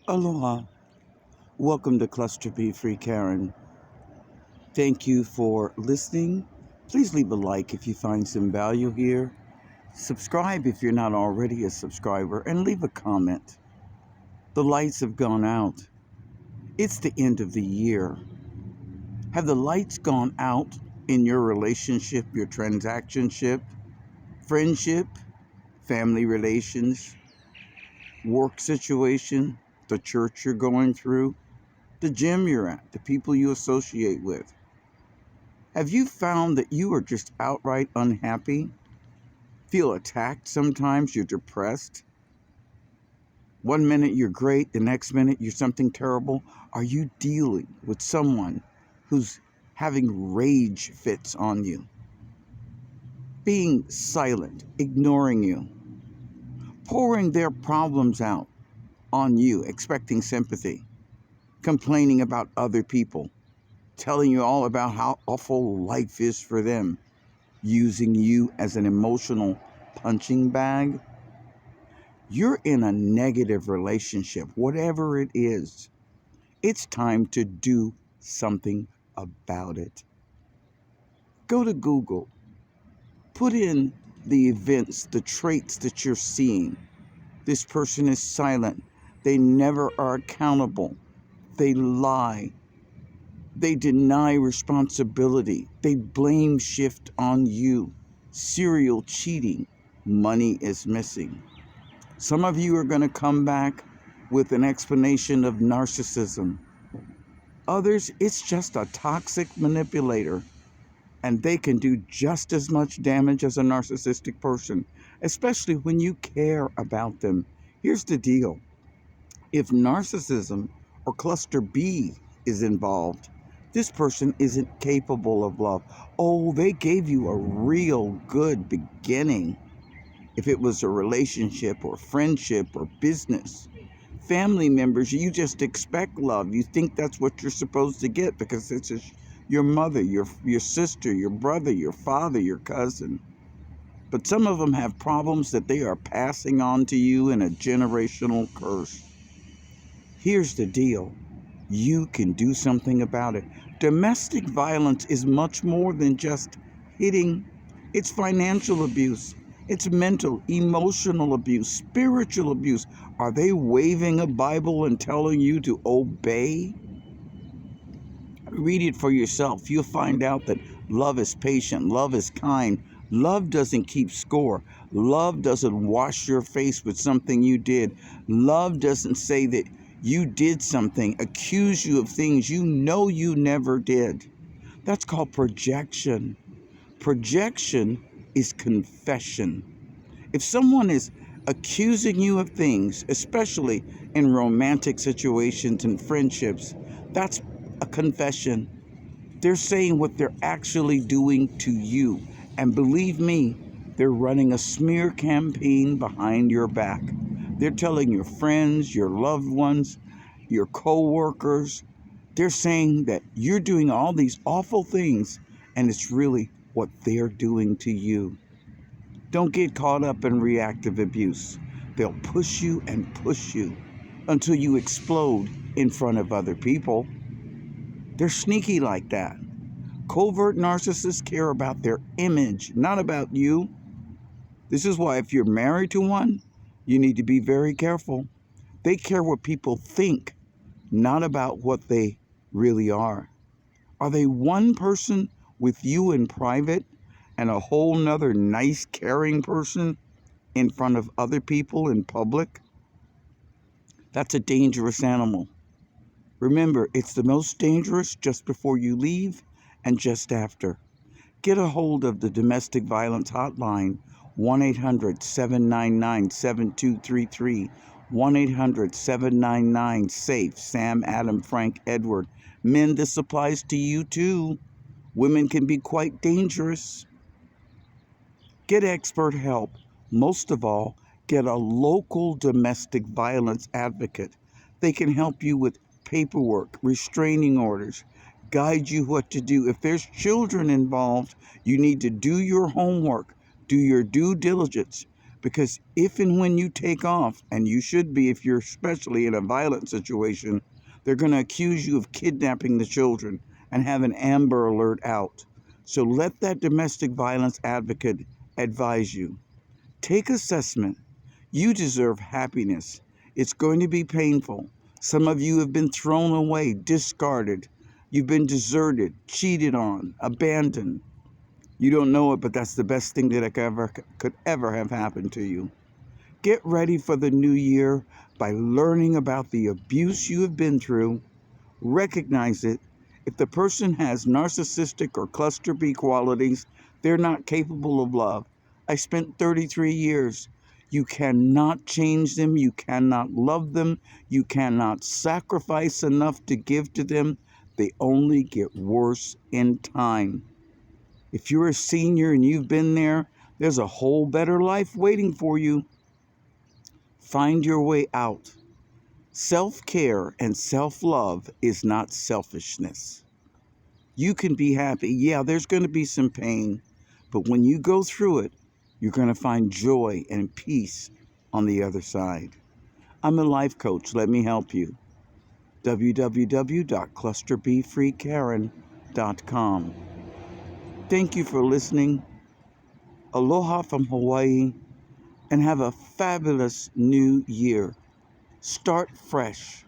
Aloha. Welcome to Cluster B Free Karen. Thank you for listening. Please leave a like if you find some value here. Subscribe if you're not already a subscriber and leave a comment. The lights have gone out. It's the end of the year. Have the lights gone out in your relationship, your transactionship, friendship, family relations, work situation, the church you're going through, the gym you're at, the people you associate with? Have you found that you are just outright unhappy? Feel attacked sometimes? You're depressed? One minute you're great, the next minute you're something terrible? Are you dealing with someone who's having rage fits on you? Being silent, ignoring you, pouring their problems out on you, expecting sympathy, complaining about other people, telling you all about how awful life is for them, using you as an emotional punching bag? You're in a negative relationship, whatever it is. It's time to do something about it. Go to Google, put in the events, the traits that you're seeing. This person is silent. They never are accountable. They lie. They deny responsibility. They blame shift on you. Serial cheating. Money is missing. Some of you are going to come back with an explanation of narcissism. Others, it's just a toxic manipulator, and they can do just as much damage as a narcissistic person, especially when you care about them. Here's the deal. If narcissism or cluster B is involved, this person isn't capable of love. Oh, they gave you a real good beginning. If it was a relationship or friendship or business, family members, you just expect love. You think that's what you're supposed to get because it's your mother, your sister, your brother, your father, your cousin. But some of them have problems that they are passing on to you in a generational curse. Here's the deal. You can do something about it. Domestic violence is much more than just hitting. It's financial abuse. It's mental, emotional abuse, spiritual abuse. Are they waving a Bible and telling you to obey? Read it for yourself. You'll find out that love is patient, love is kind, love doesn't keep score, love doesn't wash your face with something you did, love doesn't say that you did something, accuse you of things you know you never did. That's called projection. Projection is confession. If someone is accusing you of things, especially in romantic situations and friendships, that's a confession. They're saying what they're actually doing to you. And believe me, they're running a smear campaign behind your back. They're telling your friends, your loved ones, your co-workers, they're saying that you're doing all these awful things, and it's really what they're doing to you. Don't get caught up in reactive abuse. They'll push you and push you until you explode in front of other people. They're sneaky like that. Covert narcissists care about their image, not about you. This is why if you're married to one, you need to be very careful. They care what people think, not about what they really are. Are they one person with you in private and a whole nother nice, caring person in front of other people in public? That's a dangerous animal. Remember, it's the most dangerous just before you leave and just after. Get a hold of the domestic violence hotline, 1-800-799-7233, 1-800-799-SAFE, Sam, Adam, Frank, Edward. Men, this applies to you too. Women can be quite dangerous. Get expert help. Most of all, get a local domestic violence advocate. They can help you with paperwork, restraining orders, guide you what to do. If there's children involved, you need to do your homework, do your due diligence, Because if and when you take off, and you should be if you're especially in a violent situation, they're going to accuse you of kidnapping the children and have an Amber Alert out. So let that domestic violence advocate advise you. Take assessment. You deserve happiness. It's going to be painful. Some of you have been thrown away, discarded. You've been deserted, cheated on, abandoned. You don't know it, but that's the best thing that could ever have happened to you. Get ready for the new year by learning about the abuse you have been through. Recognize it. If the person has narcissistic or cluster B qualities, they're not capable of love. I spent 33 years. You cannot change them. You cannot love them. You cannot sacrifice enough to give to them. They only get worse in time. If you're a senior and you've been there, there's a whole better life waiting for you. Find your way out. Self-care and self-love is not selfishness. You can be happy. Yeah, there's going to be some pain, but when you go through it, you're going to find joy and peace on the other side. I'm a life coach. Let me help you. www.clusterbfreekaren.com. Thank you for listening. Aloha from Hawaii, and have a fabulous new year. Start fresh.